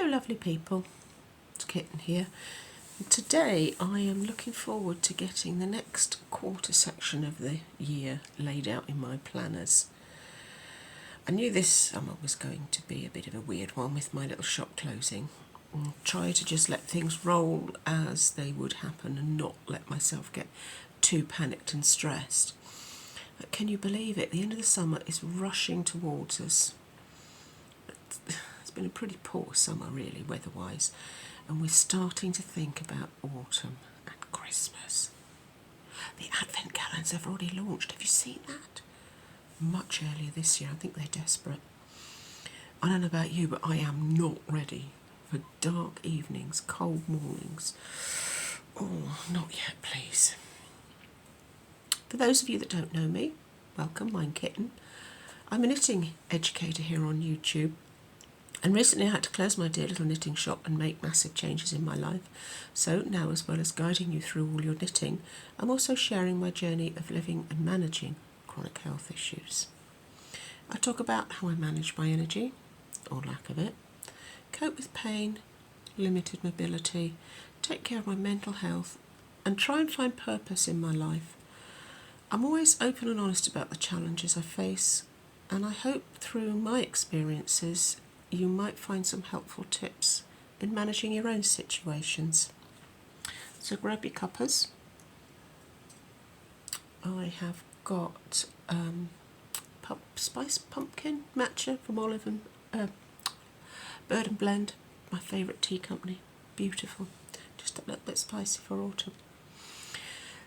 Hello lovely people, it's Kitten here. Today I am looking forward to getting the next quarter section of the year laid out in my planners. I knew this summer was going to be a bit of a weird one with my little shop closing. Try to just let things roll as they would happen and not let myself get too panicked and stressed. But can you believe it? The end of the summer is rushing towards us. It's been a pretty poor summer really, weather-wise, and we're starting to think about autumn and Christmas. The advent calendars have already launched. Have you seen that? Much earlier this year. I think they're desperate. I don't know about you, but I am not ready for dark evenings, cold mornings. Oh, not yet, please. For those of you that don't know me, welcome, I'm Kitten. I'm a knitting educator here on YouTube, and recently I had to close my dear little knitting shop and make massive changes in my life. So now, as well as guiding you through all your knitting, I'm also sharing my journey of living and managing chronic health issues. I talk about how I manage my energy, or lack of it, cope with pain, limited mobility, take care of my mental health, and try and find purpose in my life. I'm always open and honest about the challenges I face, and I hope through my experiences you might find some helpful tips in managing your own situations. So grab your cuppers. I have got spice pumpkin matcha from Olive and Bird and Blend, my favourite tea company. Beautiful, just a little bit spicy for autumn.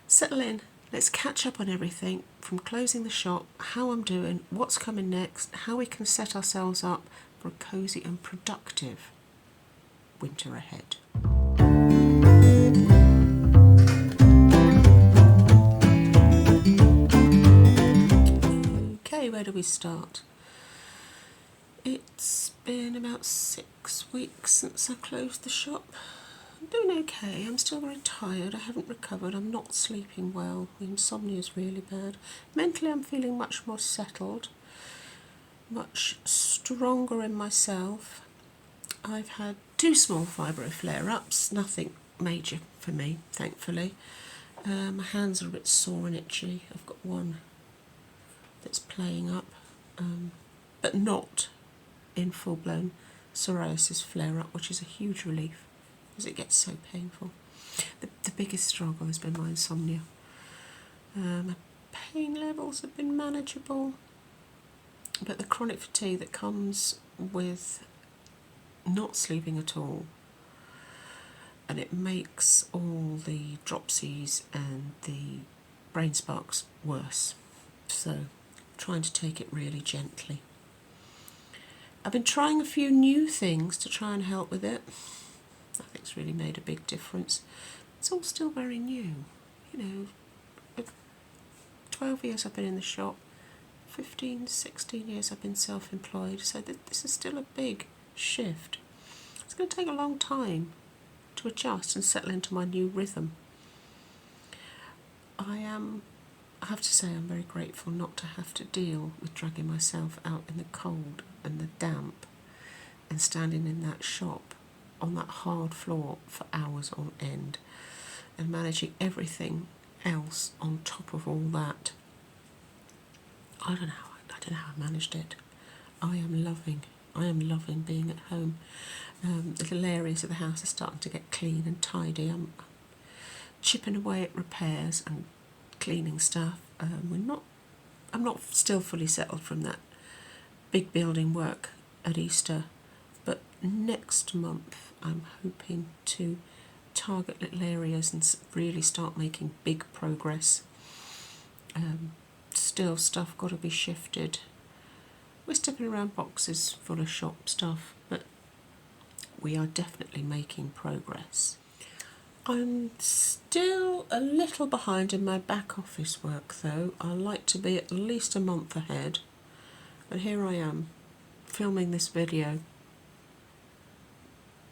Settle in. Let's catch up on everything from closing the shop, how I'm doing, what's coming next, how we can set ourselves up for a cosy and productive winter ahead. Okay, where do we start? It's been about 6 weeks since I closed the shop. I'm doing okay. I'm still very tired. I haven't recovered. I'm not sleeping well. The insomnia is really bad. Mentally, I'm feeling much more settled, much stronger in myself. I've had 2 small fibro flare-ups, nothing major for me, thankfully. My hands are a bit sore and itchy. I've got one that's playing up, but not in full-blown psoriasis flare-up, which is a huge relief because it gets so painful. The biggest struggle has been my insomnia. My pain levels have been manageable, but the chronic fatigue that comes with not sleeping at all, and it makes all the dropsies and the brain sparks worse. So trying to take it really gently. I've been trying a few new things to try and help with it. Nothing's really made a big difference. It's all still very new. You know, 12 years I've been in the shop, 15, 16 years I've been self-employed, so this is still a big shift. It's going to take a long time to adjust and settle into my new rhythm. I have to say I'm very grateful not to have to deal with dragging myself out in the cold and the damp and standing in that shop on that hard floor for hours on end and managing everything else on top of all that. I don't know how I managed it. I am loving being at home. Little areas of the house are starting to get clean and tidy. I'm chipping away at repairs and cleaning stuff. I'm not still fully settled from that big building work at Easter, but next month I'm hoping to target little areas and really start making big progress. Still stuff got to be shifted. We're stepping around boxes full of shop stuff, but we are definitely making progress. I'm still a little behind in my back office work though. I like to be at least a month ahead. But here I am, filming this video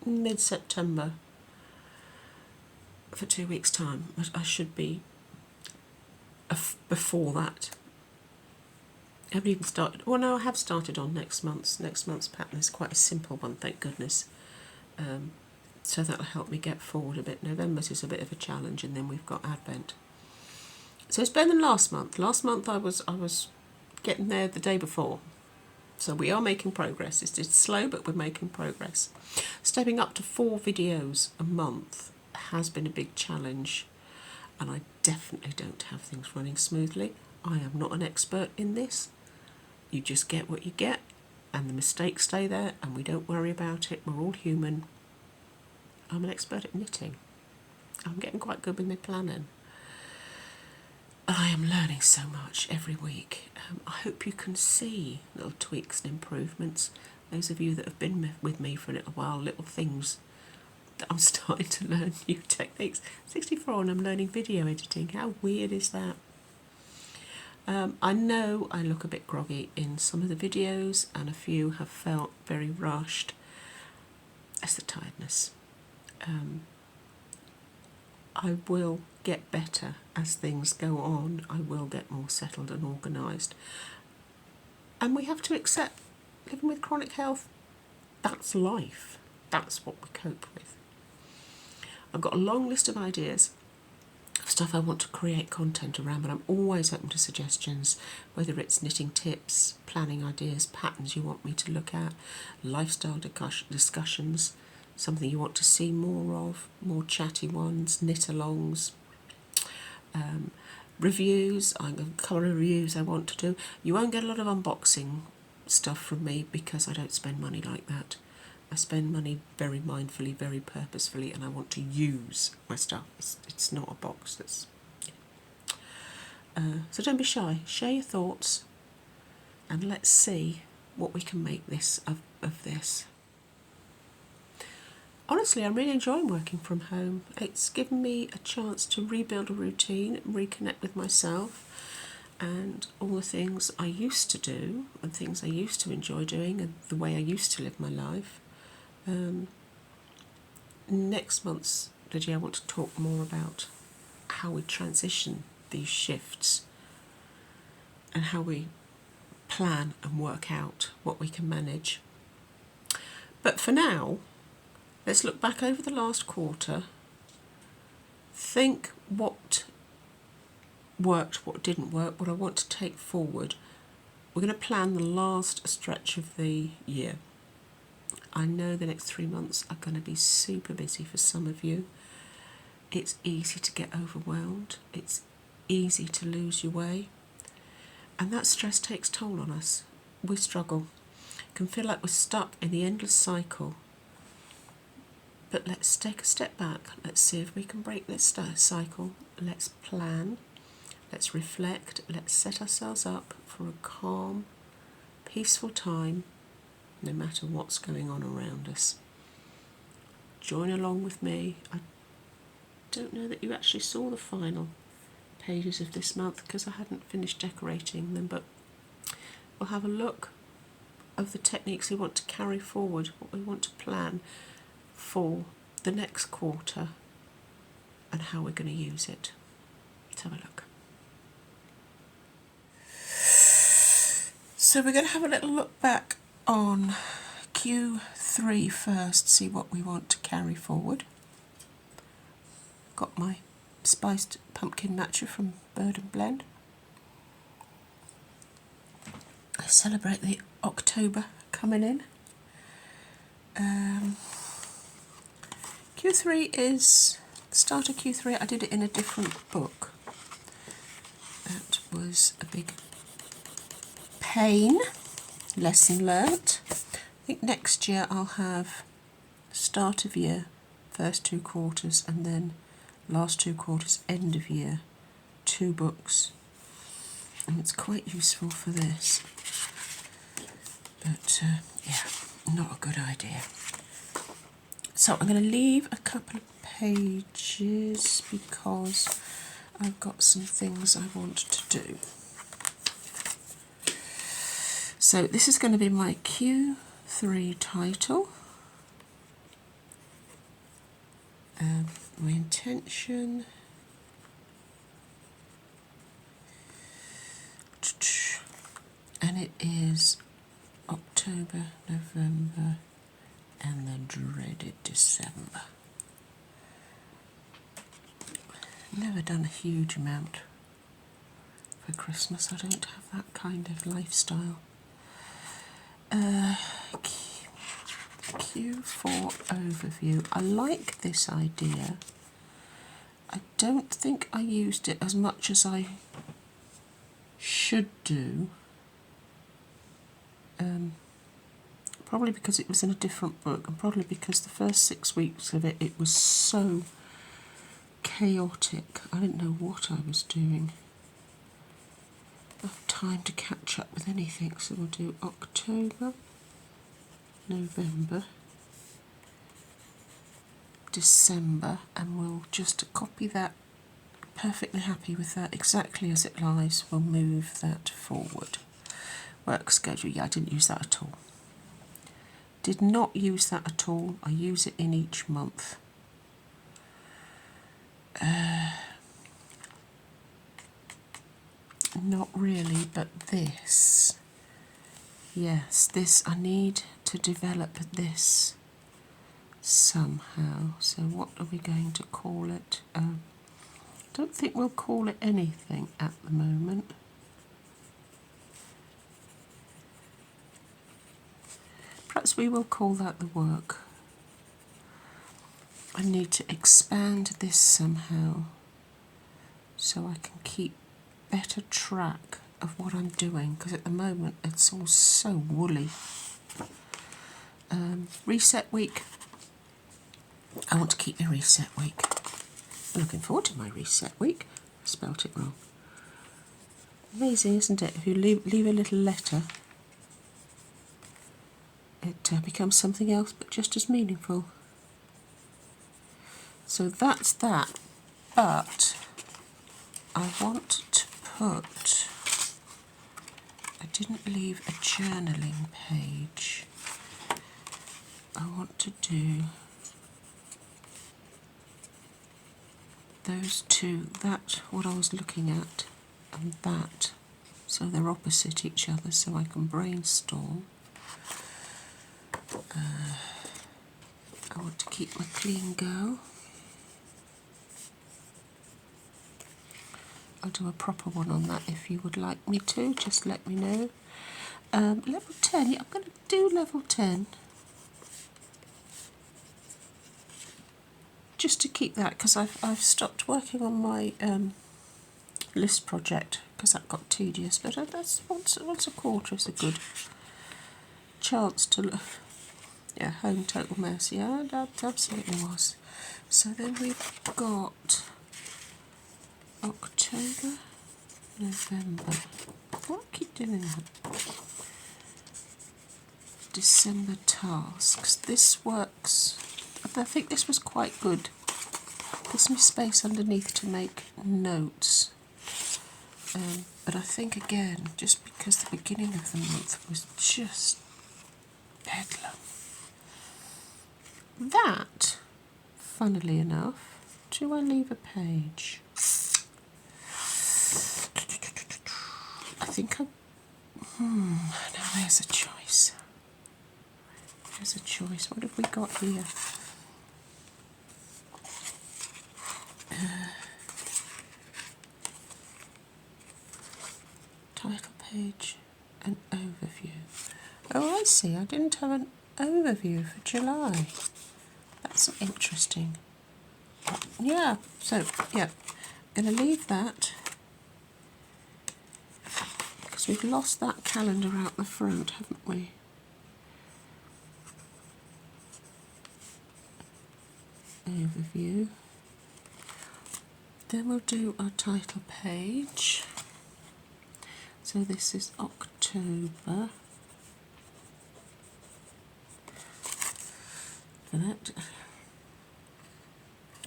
mid-September for 2 weeks' time. But I should be before that. I haven't even started. Well, no, I have started on next month's. Next month's pattern is quite a simple one, thank goodness. So that'll help me get forward a bit. November's is a bit of a challenge, and then we've got Advent. So it's better than last month. Last month I was getting there the day before. So we are making progress. It's slow, but we're making progress. Stepping up to 4 videos a month has been a big challenge, and I definitely don't have things running smoothly. I am not an expert in this. You just get what you get, and the mistakes stay there, and we don't worry about it. We're all human. I'm an expert at knitting. I'm getting quite good with my planning. I am learning so much every week. I hope you can see little tweaks and improvements. Those of you that have been with me for a little while, little things that I'm starting to learn new techniques. 64 and I'm learning video editing. How weird is that? I know I look a bit groggy in some of the videos, and a few have felt very rushed. That's the tiredness. I will get better as things go on. I will get more settled and organised. And we have to accept living with chronic health. That's life. That's what we cope with. I've got a long list of ideas, stuff I want to create content around, but I'm always open to suggestions, whether it's knitting tips, planning ideas, patterns you want me to look at, lifestyle discussions, something you want to see more of, more chatty ones, knit-alongs, reviews. I've got a couple of reviews I want to do. You won't get a lot of unboxing stuff from me because I don't spend money like that. I spend money very mindfully, very purposefully, and I want to use my stuff. It's not a box. That's so don't be shy. Share your thoughts, and let's see what we can make this of this. Honestly, I'm really enjoying working from home. It's given me a chance to rebuild a routine, reconnect with myself, and all the things I used to do and things I used to enjoy doing and the way I used to live my life. Next month's video I want to talk more about how we transition these shifts and how we plan and work out what we can manage. But for now, let's look back over the last quarter, think what worked, what didn't work, what I want to take forward. We're going to plan the last stretch of the year. I know the next 3 months are going to be super busy for some of you. It's easy to get overwhelmed. It's easy to lose your way. And that stress takes toll on us. We struggle. It can feel like we're stuck in the endless cycle. But let's take a step back. Let's see if we can break this cycle. Let's plan. Let's reflect. Let's set ourselves up for a calm, peaceful time, no matter what's going on around us. Join along with me. I don't know that you actually saw the final pages of this month because I hadn't finished decorating them, but we'll have a look of the techniques we want to carry forward, what we want to plan for the next quarter, and how we're going to use it. Let's have a look. So we're going to have a little look back on Q3 first, see what we want to carry forward. Got my spiced pumpkin matcha from Bird and Blend. I celebrate the October coming in. Q3 is start of Q3. I did it in a different book. That was a big pain. Lesson learnt. I think next year I'll have start of year, first 2 quarters, and then last 2 quarters, end of year, 2 books. And it's quite useful for this. But yeah, not a good idea. So I'm going to leave a couple of pages because I've got some things I want to do. So this is going to be my Q3 title. My intention. And it is October, November, and the dread. did December. Never done a huge amount for Christmas. I don't have that kind of lifestyle. Q4 overview. I like this idea. I don't think I used it as much as I should do. Probably because it was in a different book, and probably because the first 6 weeks of it was so chaotic. I didn't know what I was doing. Enough time to catch up with anything. So we'll do October, November, December, and we'll just copy that. Perfectly happy with that, exactly as it lies. We'll move that forward. Work schedule, yeah, I didn't use that at all. Did not use that at all. I use it in each month. Not really, but this. Yes, this, I need to develop this somehow. So what are we going to call it? Don't think we'll call it anything at the moment. Perhaps we will call that the work. I need to expand this somehow so I can keep better track of what I'm doing, because at the moment it's all so woolly. Reset week. I want to keep my reset week. I'm looking forward to my reset week. I spelt it wrong. Amazing, isn't it? If you leave a little letter, it becomes something else, but just as meaningful. So that's that, but I want to put, I didn't leave a journaling page. I want to do those two, that, what I was looking at, and that, so they're opposite each other, so I can brainstorm. I want to keep my clean girl. I'll do a proper one on that if you would like me to, just let me know. Level 10, yeah, I'm going to do level 10. Just to keep that, because I've stopped working on my list project, because that got tedious, but that's once a quarter is a good chance to look. Yeah, home total mess. Yeah, that absolutely was. So then we've got October, November. Why do I keep doing that? December tasks. This works. I think this was quite good. Gives me space underneath to make notes. But I think again, just because the beginning of the month was just bedlam. That, funnily enough, do I leave a page? I think I... now there's a choice. There's a choice. What have we got here? Title page and overview. Oh, I see. I didn't have an overview for July. That's interesting. Yeah, so, yeah, I'm going to leave that because we've lost that calendar out the front, haven't we? Overview. Then we'll do our title page. So this is October. That.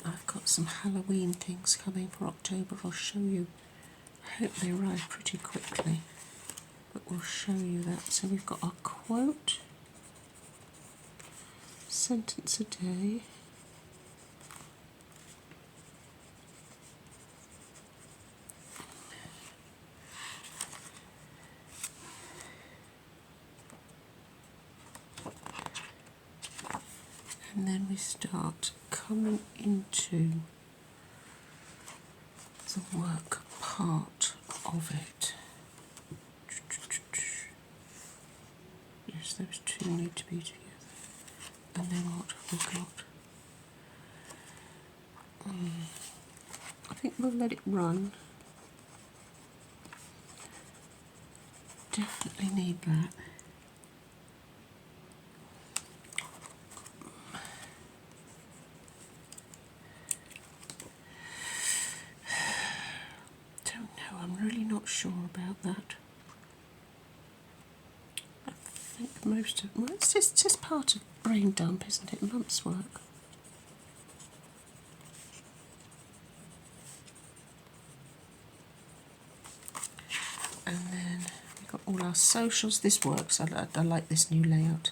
I've got some Halloween things coming for October. I'll show you. I hope they arrive pretty quickly, but we'll show you that. So we've got our quote, sentence a day, And then we start coming into the work part of it. Yes, those two need to be together. And then what have we got? I think we'll let it run. Definitely need that. Don't know, I'm really not sure about that. I think most of, well, it's just part of brain dump, isn't it? Month's work. And then we've got all our socials. This works. I like this new layout.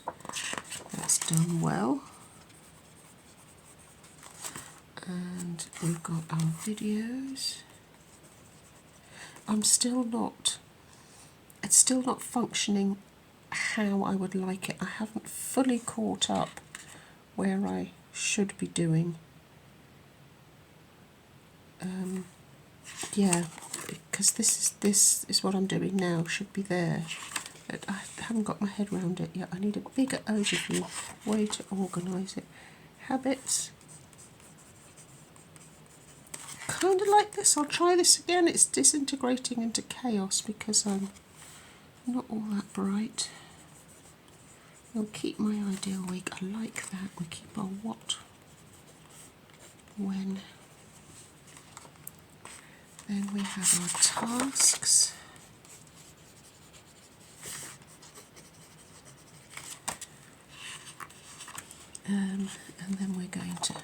That's done well. And we've got our videos. It's still not functioning how I would like it. I haven't fully caught up where I should be doing. Yeah, because this is what I'm doing now, should be there. But I haven't got my head around it yet. I need a bigger overview, way to organise it. Habits. Kind of like this. I'll try this again. It's disintegrating into chaos because I'm not all that bright. We'll keep my ideal week. I like that. We keep our what, when. Then we have our tasks. And then we're going to do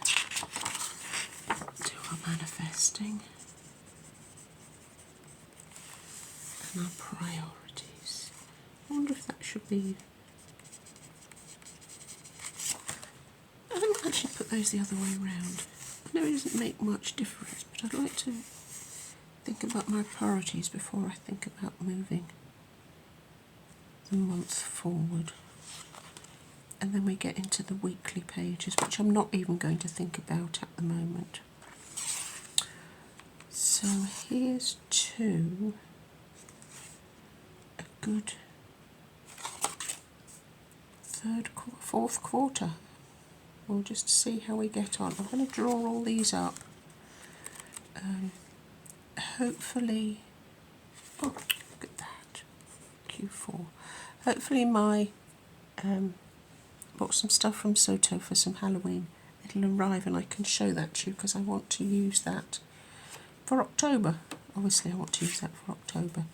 our manifesting and our priorities. I wonder if that should be... I don't actually put those the other way around. I know it doesn't make much difference, but I'd like to think about my priorities before I think about moving the month forward. And then we get into the weekly pages, which I'm not even going to think about at the moment. So here's to a good fourth quarter. We'll just see how we get on. I'm going to draw all these up. Hopefully, oh, look at that, Q4. Hopefully my, bought some stuff from Soto for some Halloween. It'll arrive and I can show that to you because I want to use that for October. Obviously I want to use that for October.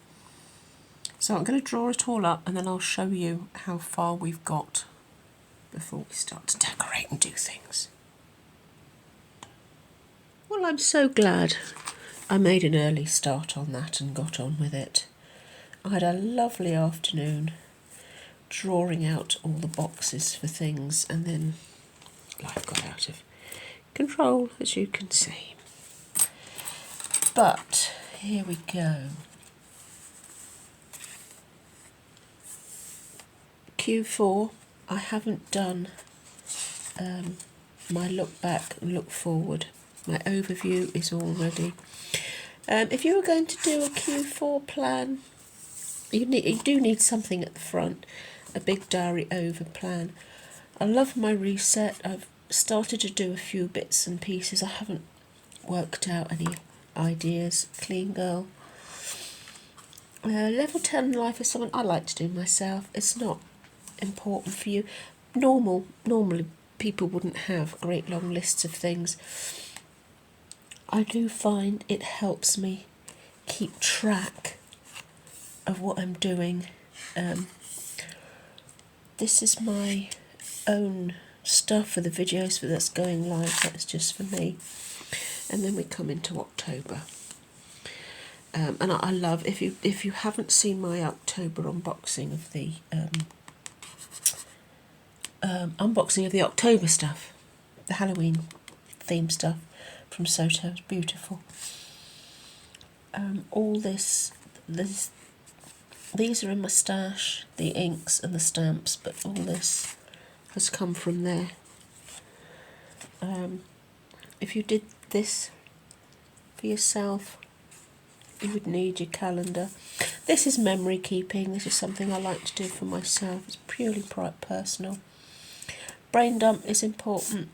So I'm going to draw it all up and then I'll show you how far we've got before we start to decorate and do things. Well, I'm so glad I made an early start on that and got on with it. I had a lovely afternoon drawing out all the boxes for things and then life got out of control, as you can see. But here we go. Q4, I haven't done my look back and look forward. My overview is all ready. If you were going to do a Q4 plan, you do need something at the front, a big diary over plan. I love my reset. I've started to do a few bits and pieces. I haven't worked out any ideas. Clean girl. Level 10 life is something I like to do myself. It's not important for you. Normally people wouldn't have great long lists of things. I do find it helps me keep track of what I'm doing. This is my own stuff for the videos that's going live. That's just for me. And then we come into October. And I love, if you haven't seen my October unboxing of the October stuff, the Halloween theme stuff from Soto, it's beautiful. All these are in my stash, the inks and the stamps, but all this has come from there. if you did this for yourself, you would need your calendar. This is memory keeping. This is something I like to do for myself. It's purely personal. Brain dump is important.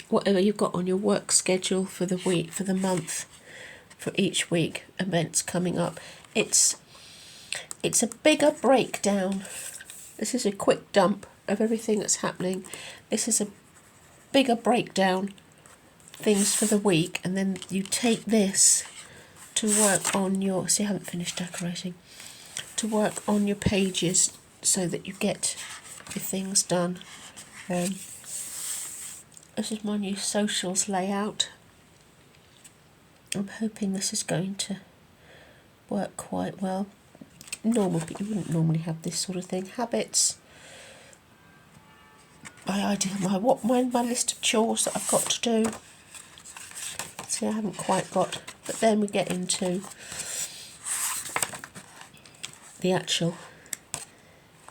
Whatever you've got on your work schedule for the week, for the month, for each week, events coming up. It's a bigger breakdown. This is a quick dump of everything that's happening. This is a bigger breakdown, things for the week, and then you take this to work on your, see I haven't finished decorating, to work on your pages so that you get your things done. This is my new socials layout. I'm hoping this is going to work quite well. Normal, but you wouldn't normally have this sort of thing. Habits. My list of chores that I've got to do. See, I haven't quite got, but then we get into the actual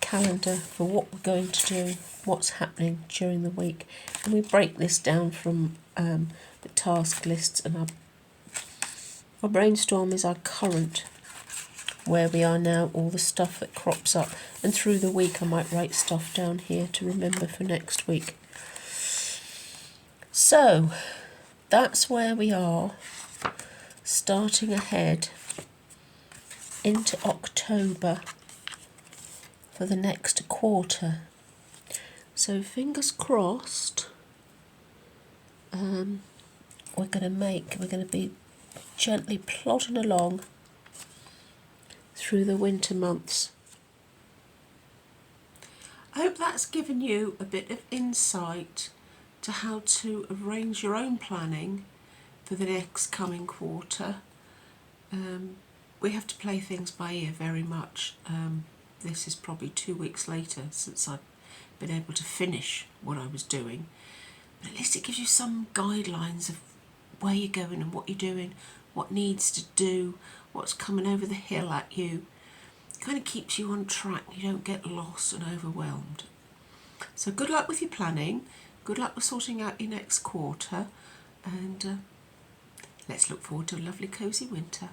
calendar for what we're going to do, what's happening during the week, and we break this down from the task lists, and our brainstorm is our current, where we are now, all the stuff that crops up, and through the week I might write stuff down here to remember for next week. So that's where we are, starting ahead into October for the next quarter. So fingers crossed, we're going to be gently plodding along through the winter months. I hope that's given you a bit of insight to how to arrange your own planning for the next coming quarter. We have to play things by ear very much. This is probably 2 weeks later since I've been able to finish what I was doing, but at least it gives you some guidelines of where you're going and what you're doing, what needs to do, what's coming over the hill at you. It kind of keeps you on track. You don't get lost and overwhelmed. So good luck with your planning, good luck with sorting out your next quarter, and let's look forward to a lovely cosy winter.